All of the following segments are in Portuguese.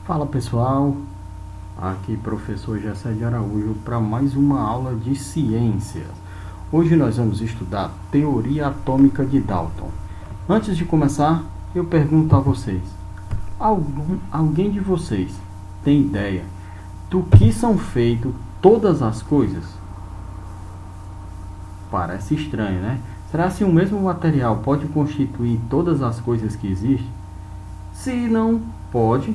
Fala pessoal, aqui professor Gessé de Araújo para mais uma aula de ciências. Hoje nós vamos estudar teoria atômica de Dalton. Antes de começar, eu pergunto a vocês, alguém de vocês tem ideia do que são feitas todas as coisas? Parece estranho, né? Será que o mesmo material pode constituir todas as coisas que existem? Se não pode,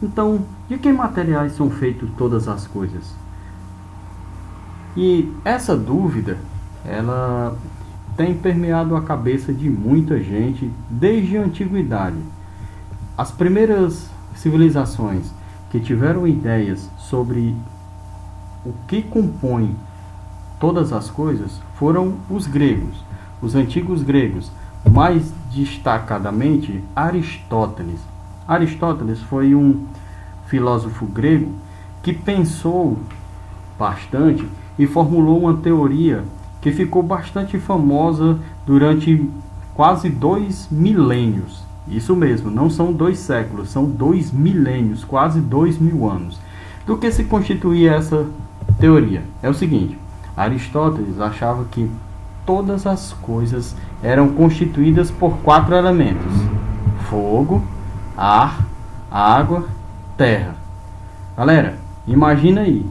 então de que materiais são feitas todas as coisas? E essa dúvida, ela tem permeado a cabeça de muita gente desde a antiguidade. As primeiras civilizações que tiveram ideias sobre o que compõe todas as coisas foram os gregos, os antigos gregos, mais destacadamente Aristóteles. Aristóteles foi um filósofo grego que pensou bastante e formulou uma teoria que ficou bastante famosa durante quase 2 milênios. Isso mesmo, não são 2 séculos, são 2 milênios, quase 2.000 anos. Do que se constituía essa teoria? É o seguinte, Aristóteles achava que todas as coisas eram constituídas por 4 elementos: fogo, ar, água, terra. Galera, imagina aí,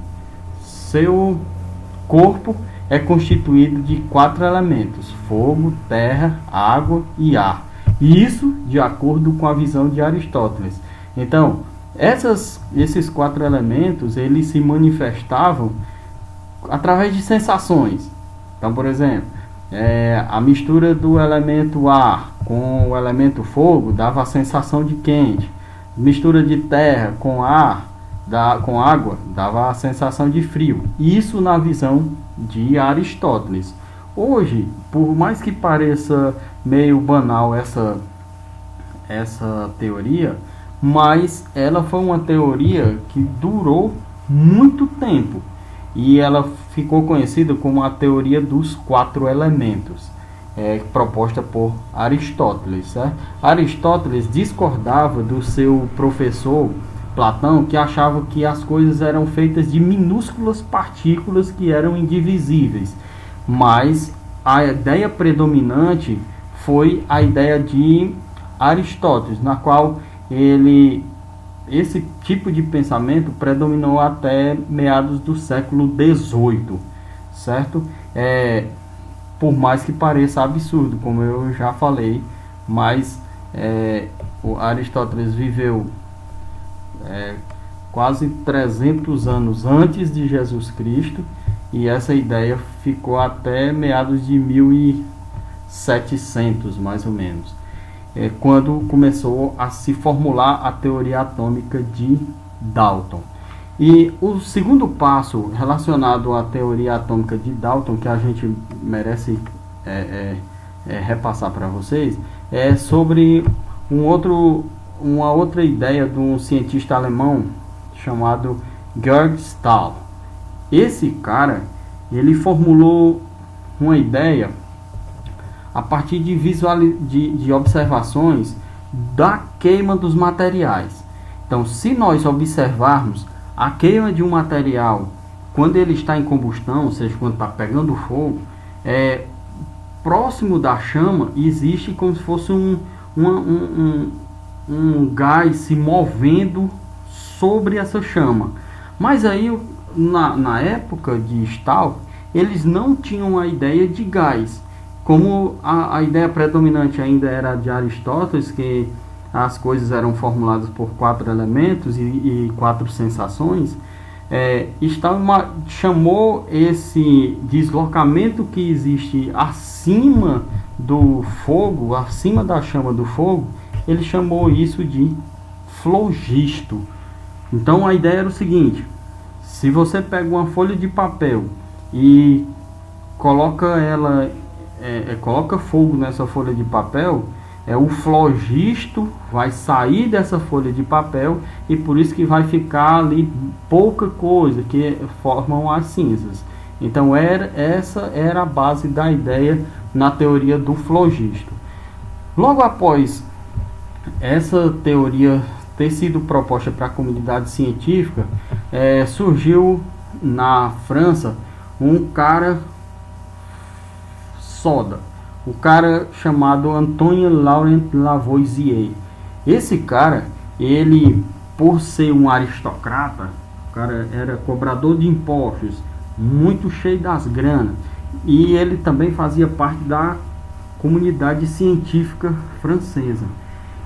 seu corpo é constituído de 4 elementos: fogo, terra, água e ar. E isso de acordo com a visão de Aristóteles. Então, esses 4 elementos, eles se manifestavam através de sensações. Então, por exemplo, a mistura do elemento ar com o elemento fogo dava a sensação de quente. Mistura de terra com ar, com água, dava a sensação de frio. Isso na visão de Aristóteles. Hoje, por mais que pareça meio banal essa teoria, mas ela foi uma teoria que durou muito tempo. E ela ficou conhecida como a teoria dos 4 elementos, proposta por Aristóteles. Certo? Aristóteles discordava do seu professor Platão, que achava que as coisas eram feitas de minúsculas partículas que eram indivisíveis. Mas a ideia predominante foi a ideia de Aristóteles, na qual esse tipo de pensamento predominou até meados do século XVIII, certo? Por mais que pareça absurdo, como eu já falei, mas o Aristóteles viveu quase 300 anos antes de Jesus Cristo, e essa ideia ficou até meados de 1700, mais ou menos. Quando começou a se formular a teoria atômica de Dalton. E o segundo passo relacionado à teoria atômica de Dalton, que a gente merece repassar para vocês, é sobre uma outra ideia de um cientista alemão chamado Georg Stahl. Esse cara, ele formulou uma ideia a partir de observações da queima dos materiais. Então, se nós observarmos a queima de um material quando ele está em combustão, ou seja, quando está pegando fogo, próximo da chama existe como se fosse um gás se movendo sobre essa chama. Mas aí, na época de Stahl, eles não tinham a ideia de gás. Como a ideia predominante ainda era de Aristóteles, que as coisas eram formuladas por 4 elementos e 4 sensações, Stahl chamou esse deslocamento que existe acima do fogo, acima da chama do fogo, ele chamou isso de flogisto. Então a ideia era o seguinte: se você pega uma folha de papel e coloca fogo nessa folha de papel, o flogisto vai sair dessa folha de papel, e por isso que vai ficar ali pouca coisa, que formam as cinzas. Então essa era a base da ideia na teoria do flogisto. Logo após essa teoria ter sido proposta para a comunidade científica, surgiu na França um cara o cara chamado Antoine Laurent Lavoisier. Esse cara, ele, por ser um aristocrata, o cara era cobrador de impostos, muito cheio das granas, e ele também fazia parte da comunidade científica francesa.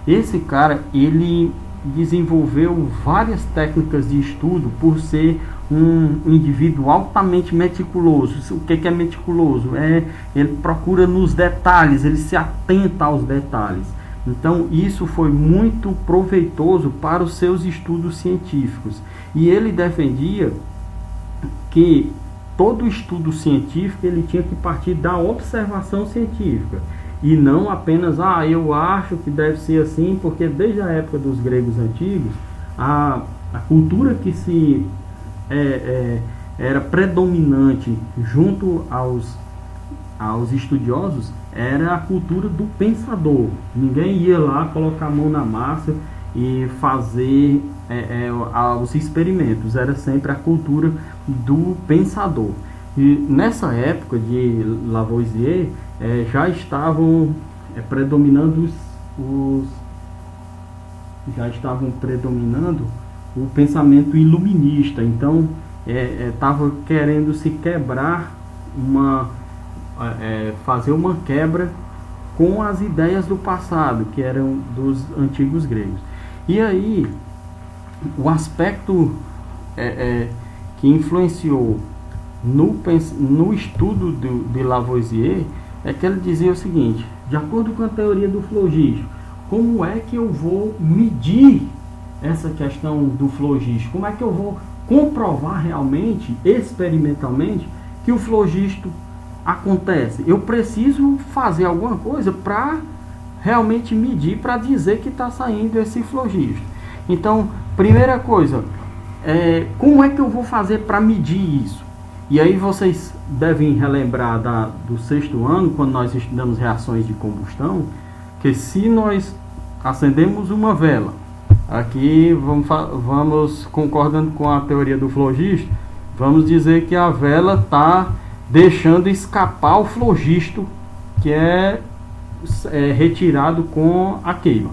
Esse cara, ele desenvolveu várias técnicas de estudo por ser um indivíduo altamente meticuloso. O que é meticuloso? Ele procura nos detalhes, ele se atenta aos detalhes. Então isso foi muito proveitoso para os seus estudos científicos. E ele defendia que todo estudo científico ele tinha que partir da observação científica. E não apenas, eu acho que deve ser assim, porque desde a época dos gregos antigos, a cultura que era predominante junto aos estudiosos era a cultura do pensador. Ninguém ia lá colocar a mão na massa e fazer os experimentos. Era sempre a cultura do pensador. E nessa época de Lavoisier já estavam predominando o pensamento iluminista. Então estava querendo se quebrar fazer uma quebra com as ideias do passado, que eram dos antigos gregos. E aí o aspecto que influenciou no estudo de Lavoisier é que ele dizia o seguinte: de acordo com a teoria do flogístico, como é que eu vou medir essa questão do flogístico? Como é que eu vou comprovar realmente, experimentalmente, que o flogístico acontece? Eu preciso fazer alguma coisa para realmente medir, para dizer que está saindo esse flogístico. Então, primeira coisa, como é que eu vou fazer para medir isso? E aí vocês devem relembrar do sexto ano, quando nós estudamos reações de combustão, que se nós acendemos uma vela, aqui vamos concordando com a teoria do flogisto, vamos dizer que a vela está deixando escapar o flogisto que é retirado com a queima.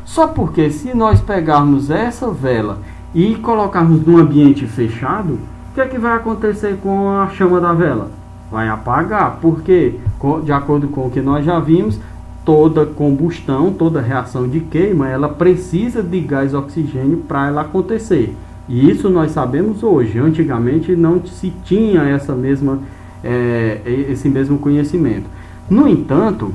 Só porque se nós pegarmos essa vela e colocarmos num ambiente fechado, o que vai acontecer com a chama da vela? Vai apagar, porque, de acordo com o que nós já vimos, toda combustão, toda reação de queima, ela precisa de gás oxigênio para ela acontecer. E isso nós sabemos hoje. Antigamente não se tinha esse mesmo conhecimento. No entanto,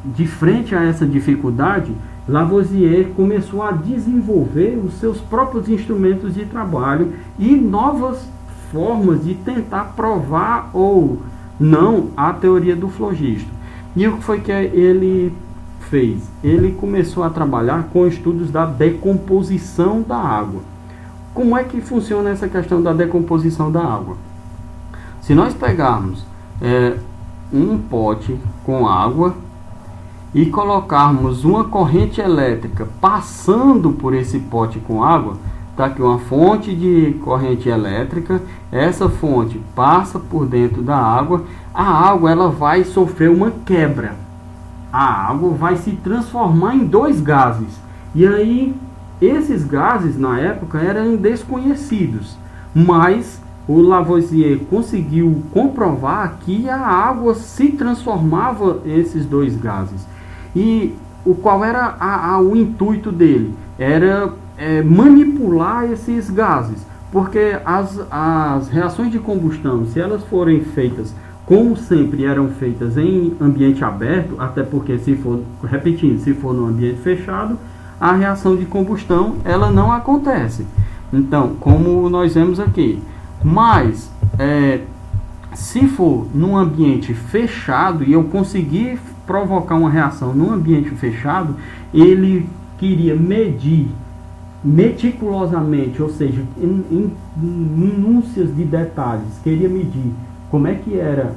de frente a essa dificuldade, Lavoisier começou a desenvolver os seus próprios instrumentos de trabalho e novas formas de tentar provar ou não a teoria do flogisto. E o que foi que ele fez? Ele começou a trabalhar com estudos da decomposição da água. Como é que funciona essa questão da decomposição da água? Se nós pegarmos um pote com água e colocarmos uma corrente elétrica passando por esse pote com água, está aqui uma fonte de corrente elétrica, essa fonte passa por dentro da água, a água ela vai sofrer uma quebra, a água vai se transformar em dois gases, e aí esses gases na época eram desconhecidos, mas o Lavoisier conseguiu comprovar que a água se transformava esses dois gases. E qual era o intuito dele? Era manipular esses gases, porque as reações de combustão, se elas forem feitas como sempre eram feitas em ambiente aberto, até porque se for no ambiente fechado, a reação de combustão ela não acontece. Então, como nós vemos aqui, mas se for num ambiente fechado e eu conseguir provocar uma reação num ambiente fechado, ele queria medir meticulosamente, ou seja, em minúcias de detalhes, queria medir como é que eram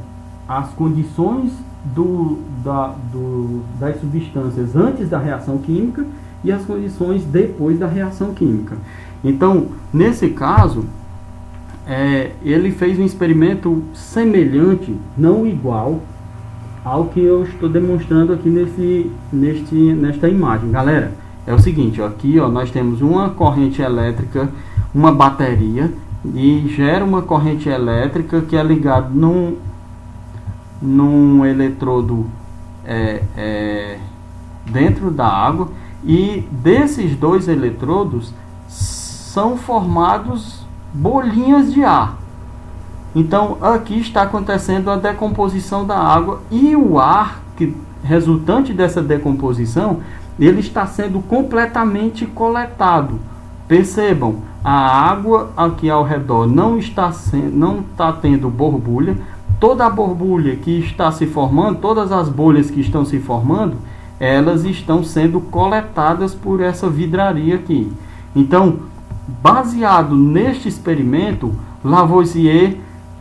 as condições das substâncias antes da reação química e as condições depois da reação química. Então, nesse caso, ele fez um experimento semelhante, não igual, ao que eu estou demonstrando aqui nesta imagem. Galera, é o seguinte, ó, aqui ó, nós temos uma corrente elétrica, uma bateria, e gera uma corrente elétrica que é ligada num eletrodo dentro da água, e desses dois eletrodos são formados bolinhas de ar. Então aqui está acontecendo a decomposição da água, e o ar resultante dessa decomposição, ele está sendo completamente coletado. Percebam, a água aqui ao redor não está tendo borbulha. Toda a borbulha que está se formando, todas as bolhas que estão se formando, elas estão sendo coletadas por essa vidraria aqui. Então, baseado neste experimento, Lavoisier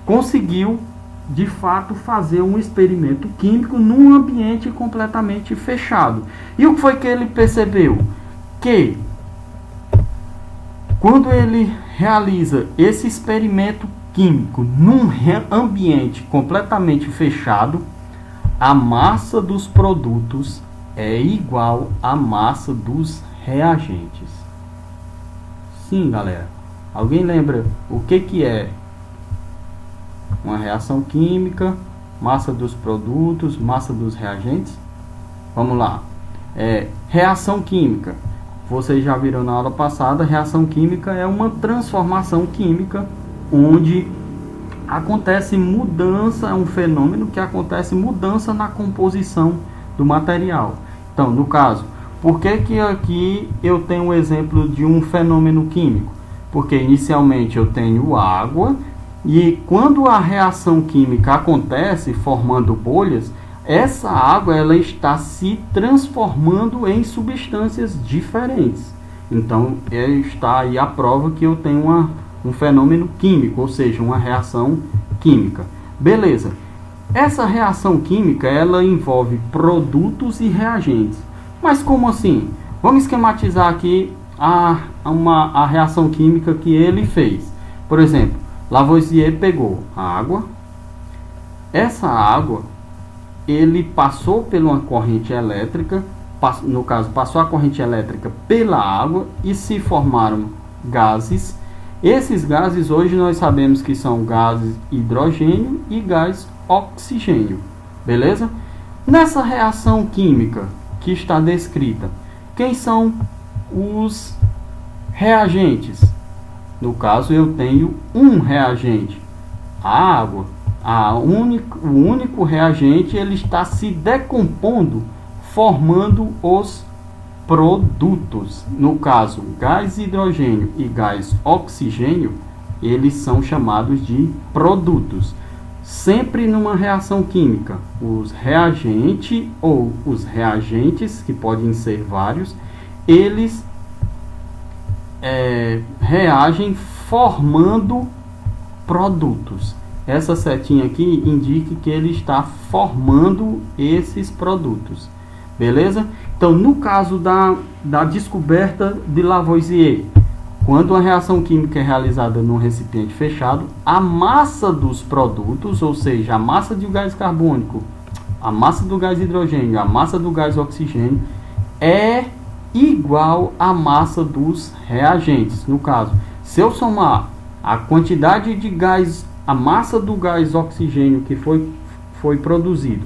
conseguiu de fato fazer um experimento químico num ambiente completamente fechado. E o que foi que ele percebeu? Que quando ele realiza esse experimento químico num ambiente completamente fechado, a massa dos produtos é igual à massa dos reagentes. Sim, galera. Alguém lembra o que é uma reação química, massa dos produtos, massa dos reagentes? Vamos lá. Reação química. Vocês já viram na aula passada, reação química é uma transformação química onde acontece mudança, é um fenômeno que acontece mudança na composição do material. Então, no caso, por que aqui eu tenho um exemplo de um fenômeno químico? Porque inicialmente eu tenho água, e quando a reação química acontece formando bolhas, essa água ela está se transformando em substâncias diferentes. Então está aí a prova que eu tenho um fenômeno químico, ou seja, uma reação química. Beleza. Essa reação química ela envolve produtos e reagentes. Mas como assim? Vamos esquematizar aqui a reação química que ele fez. Por exemplo, Lavoisier pegou a água. Essa água ele passou por uma corrente elétrica, no caso, passou a corrente elétrica pela água e se formaram gases. Esses gases hoje nós sabemos que são gases hidrogênio e gás oxigênio. Beleza? Nessa reação química que está descrita, quem são os reagentes? No caso, eu tenho um reagente, a água. O único reagente ele está se decompondo, formando os produtos. No caso, gás hidrogênio e gás oxigênio, eles são chamados de produtos. Sempre numa reação química, os reagentes ou os reagentes, que podem ser vários, eles reagem formando produtos. Essa setinha aqui indica que ele está formando esses produtos. Beleza? Então, no caso da descoberta de Lavoisier, quando a reação química é realizada num recipiente fechado, a massa dos produtos, ou seja, a massa do gás carbônico, a massa do gás hidrogênio, a massa do gás oxigênio, é igual à massa dos reagentes. No caso, se eu somar a quantidade de gás, a massa do gás oxigênio que foi produzido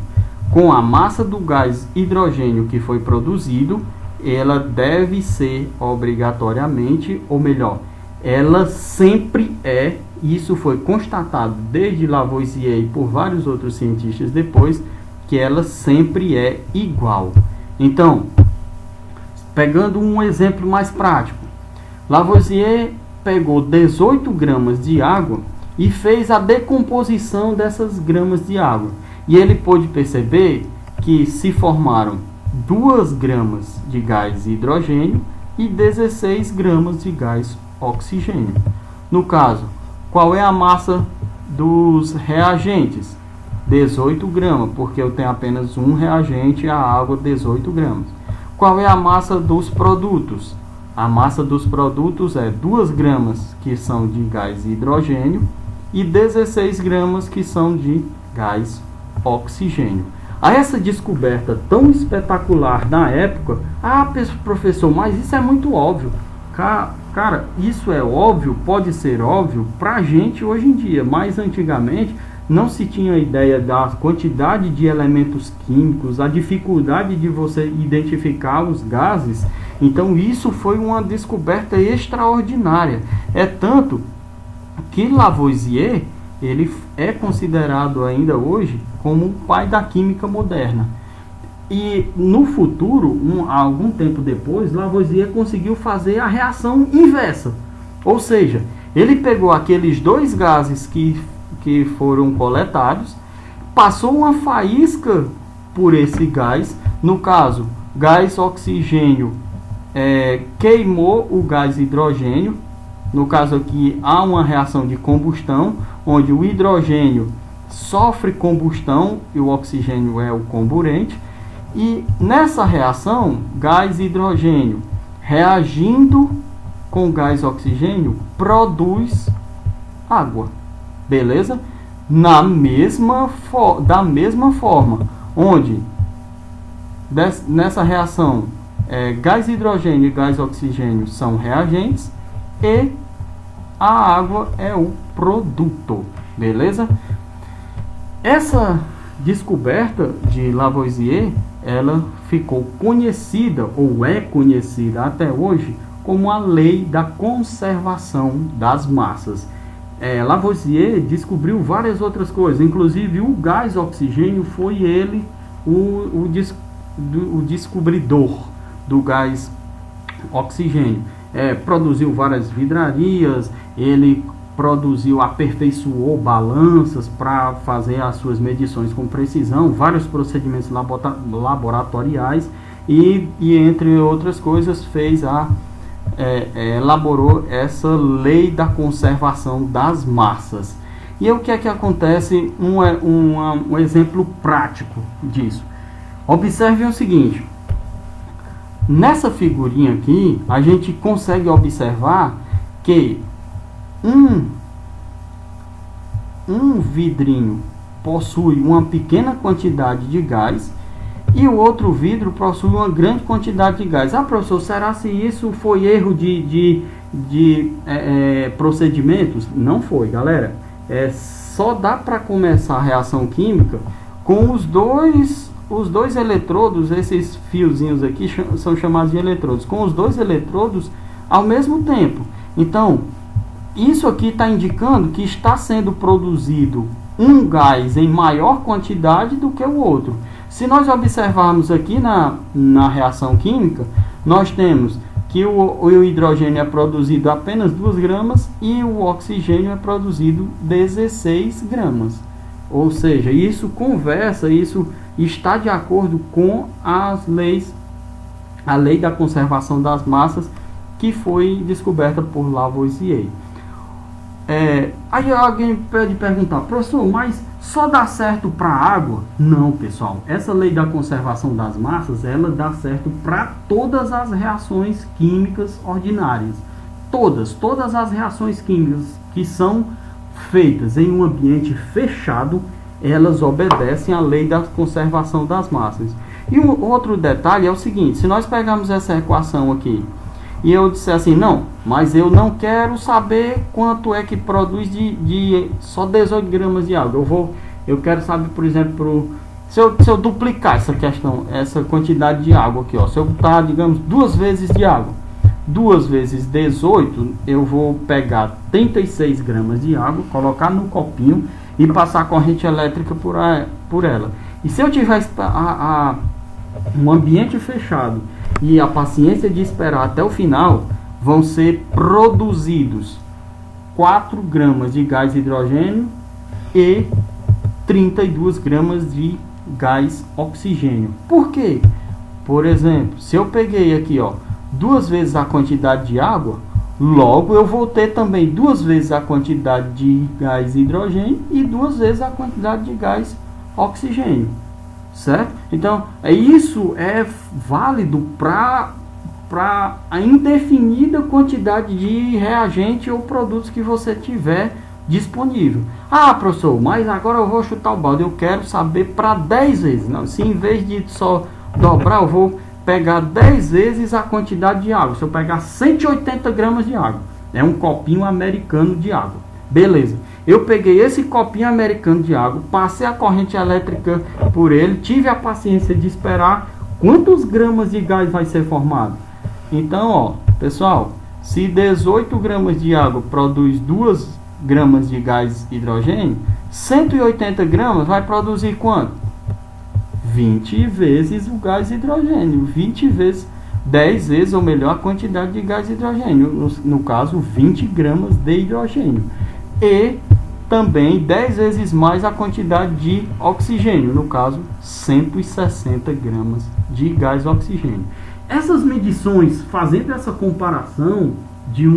com a massa do gás hidrogênio que foi produzido, ela deve ser obrigatoriamente, ou melhor, ela sempre é, isso foi constatado desde Lavoisier e por vários outros cientistas depois, que ela sempre é igual. Então, pegando um exemplo mais prático, Lavoisier pegou 18 gramas de água e fez a decomposição dessas gramas de água. E ele pôde perceber que se formaram 2 gramas de gás hidrogênio e 16 gramas de gás oxigênio. No caso, qual é a massa dos reagentes? 18 gramas, porque eu tenho apenas um reagente, a água, 18 gramas. Qual é a massa dos produtos? A massa dos produtos é 2 gramas, que são de gás hidrogênio, e 16 gramas, que são de gás oxigênio. A essa descoberta tão espetacular na época, professor, mas isso é muito óbvio. Cara, isso é óbvio, pode ser óbvio para a gente hoje em dia, mas antigamente não se tinha ideia da quantidade de elementos químicos, a dificuldade de você identificar os gases. Então isso foi uma descoberta extraordinária. É tanto que Lavoisier, ele é considerado ainda hoje como o pai da química moderna. E no futuro, algum tempo depois, Lavoisier conseguiu fazer a reação inversa. Ou seja, ele pegou aqueles 2 gases que foram coletados, passou uma faísca por esse gás, no caso, gás oxigênio queimou o gás hidrogênio. No caso aqui há uma reação de combustão, onde o hidrogênio sofre combustão e o oxigênio é o comburente. E nessa reação, gás hidrogênio reagindo com gás oxigênio produz água. Beleza? Da mesma forma, onde nessa reação gás hidrogênio e gás oxigênio são reagentes e a água é o produto. Beleza? Essa descoberta de Lavoisier, ela ficou conhecida, ou é conhecida até hoje, como a lei da conservação das massas. Lavoisier descobriu várias outras coisas, inclusive o gás oxigênio foi ele o descobridor do gás oxigênio. Produziu várias vidrarias, ele aperfeiçoou balanças para fazer as suas medições com precisão, vários procedimentos laboratoriais e entre outras coisas elaborou essa lei da conservação das massas. E o que é que acontece? Um exemplo prático disso. Observe o seguinte: nessa figurinha aqui a gente consegue observar que um vidrinho possui uma pequena quantidade de gás e o outro vidro possui uma grande quantidade de gás. Professor, será se isso foi erro de procedimentos? Não foi, galera. Só dá para começar a reação química com os dois eletrodos. Esses fiozinhos aqui são chamados de eletrodos, com os 2 eletrodos ao mesmo tempo. Então, isso aqui está indicando que está sendo produzido um gás em maior quantidade do que o outro. Se nós observarmos aqui na reação química, nós temos que o hidrogênio é produzido apenas 2 gramas e o oxigênio é produzido 16 gramas. Ou seja, isso está de acordo com a lei da conservação das massas, que foi descoberta por Lavoisier. Aí alguém pode perguntar: professor, mas só dá certo para a água? Não, pessoal. Essa lei da conservação das massas, ela dá certo para todas as reações químicas ordinárias. Todas as reações químicas que são feitas em um ambiente fechado, elas obedecem à lei da conservação das massas. E um outro detalhe é o seguinte: se nós pegarmos essa equação aqui e eu disser assim, não, mas eu não quero saber quanto é que produz de só 18 gramas de água. Eu quero saber, por exemplo, se eu duplicar essa quantidade de água aqui, se eu botar, digamos, 2 vezes de água, 2 vezes 18, eu vou pegar 36 gramas de água, colocar no copinho e passar a corrente elétrica por ela. E se eu tiver um ambiente fechado e a paciência de esperar até o final, vão ser produzidos 4 gramas de gás hidrogênio e 32 gramas de gás oxigênio. Por quê? Por exemplo, se eu peguei aqui 2 vezes a quantidade de água, logo eu vou ter também 2 vezes a quantidade de gás hidrogênio e 2 vezes a quantidade de gás oxigênio, certo? Então, isso é válido para a indefinida quantidade de reagente ou produtos que você tiver disponível. Ah, professor, mas agora eu vou chutar o balde, eu quero saber para 10 vezes. Não, se em vez de só dobrar, eu vou pegar 10 vezes a quantidade de água. Se eu pegar 180 gramas de água, é um copinho americano de água. Beleza. Eu peguei esse copinho americano de água, passei a corrente elétrica por ele, tive a paciência de esperar quantos gramas de gás vai ser formado. Então, ó, pessoal, se 18 gramas de água produz 2 gramas de gás hidrogênio, 180 gramas vai produzir quanto? 20 vezes o gás hidrogênio, 20 vezes, 10 vezes ou melhor a quantidade de gás hidrogênio, no caso 20 gramas de hidrogênio, e também 10 vezes mais a quantidade de oxigênio, no caso 160 gramas de gás oxigênio. Essas medições, fazendo essa comparação de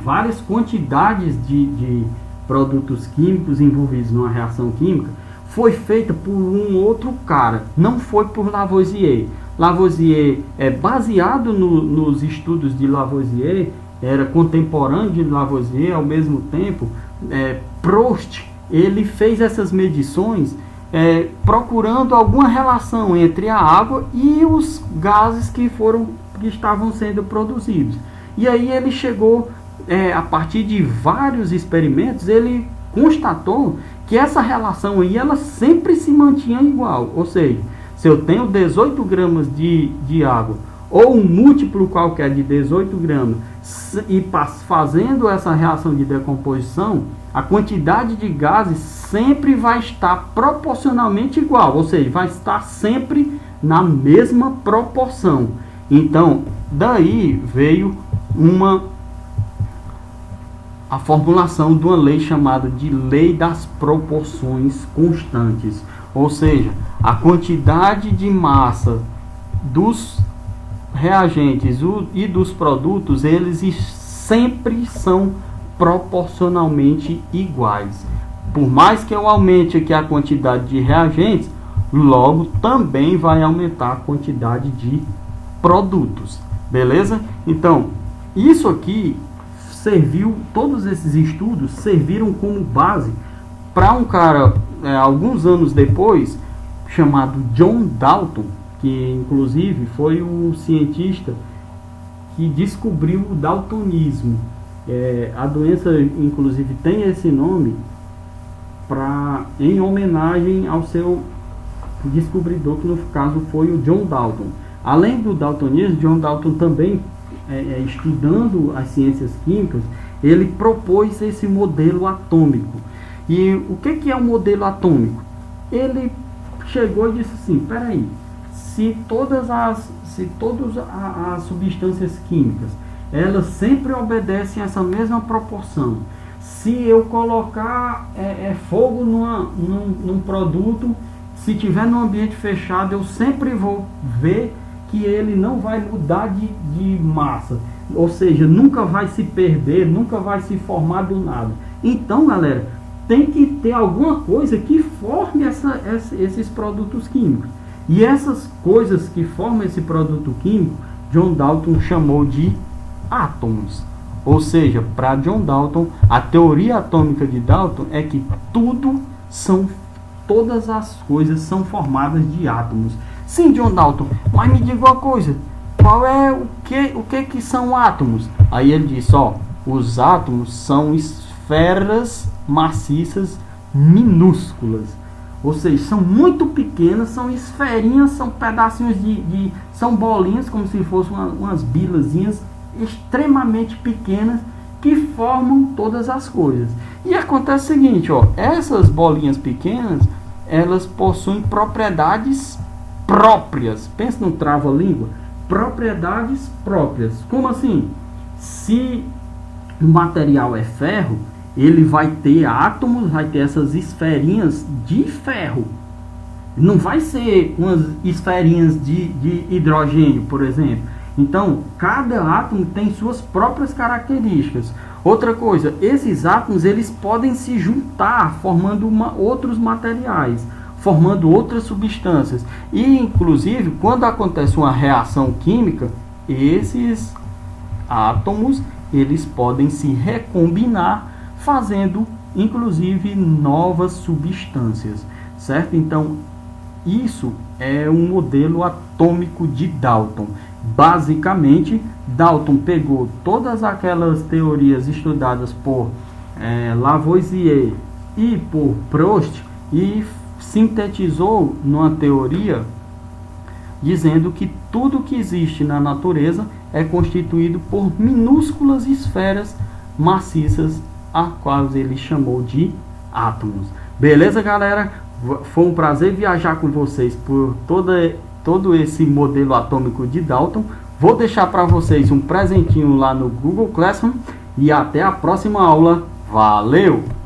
várias quantidades de produtos químicos envolvidos numa reação química, foi feita por um outro cara, não foi por Lavoisier. Lavoisier é baseado nos estudos de Lavoisier, era contemporâneo de Lavoisier, ao mesmo tempo, Prost, ele fez essas medições procurando alguma relação entre a água e os gases que estavam sendo produzidos. E aí ele chegou, a partir de vários experimentos, ele constatou que essa relação aí, ela sempre se mantinha igual. Ou seja, se eu tenho 18 gramas de água, ou um múltiplo qualquer de 18 gramas, e fazendo essa reação de decomposição, a quantidade de gases sempre vai estar proporcionalmente igual, ou seja, vai estar sempre na mesma proporção. Então, daí veio a formulação de uma lei chamada de Lei das Proporções Constantes, ou seja, a quantidade de massa dos reagentes e dos produtos, eles sempre são proporcionalmente iguais. Por mais que eu aumente aqui a quantidade de reagentes, logo também vai aumentar a quantidade de produtos, beleza? Então, isso aqui serviu, todos esses estudos serviram como base para um cara, alguns anos depois, chamado John Dalton, que inclusive foi o cientista que descobriu o daltonismo. A doença, inclusive, tem esse nome em homenagem ao seu descobridor, que no caso foi o John Dalton. Além do daltonismo, John Dalton também, estudando as ciências químicas, ele propôs esse modelo atômico. E o que é um modelo atômico? Ele chegou e disse assim: peraí, se todas as substâncias químicas, elas sempre obedecem a essa mesma proporção, se eu colocar fogo num produto, se tiver num ambiente fechado, eu sempre vou ver que ele não vai mudar de massa, ou seja, nunca vai se perder, nunca vai se formar do nada. Então, galera, tem que ter alguma coisa que forme esses produtos químicos. E essas coisas que formam esse produto químico, John Dalton chamou de átomos. Ou seja, para John Dalton, a teoria atômica de Dalton é que todas as coisas são formadas de átomos. Sim, John Dalton, mas me diga uma coisa, o que são átomos? Aí ele disse, os átomos são esferas maciças minúsculas, ou seja, são muito pequenas, são esferinhas, são pedacinhos são bolinhas, como se fossem umas bilazinhas extremamente pequenas que formam todas as coisas. E acontece o seguinte, essas bolinhas pequenas, elas possuem propriedades próprias. Pensa no trava-língua. Propriedades próprias. Como assim? Se o material é ferro, ele vai ter átomos, vai ter essas esferinhas de ferro. Não vai ser umas esferinhas de hidrogênio, por exemplo. Então, cada átomo tem suas próprias características. Outra coisa, esses átomos eles podem se juntar formando outros materiais, formando outras substâncias. E inclusive, quando acontece uma reação química, esses átomos eles podem se recombinar, fazendo inclusive novas substâncias, certo? Então, isso é um modelo atômico de Dalton. Basicamente, Dalton pegou todas aquelas teorias estudadas por Lavoisier e por Prost e sintetizou numa teoria dizendo que tudo que existe na natureza é constituído por minúsculas esferas maciças, a quais ele chamou de átomos. Beleza, galera? Foi um prazer viajar com vocês por todo esse modelo atômico de Dalton. Vou deixar para vocês um presentinho lá no Google Classroom e até a próxima aula. Valeu!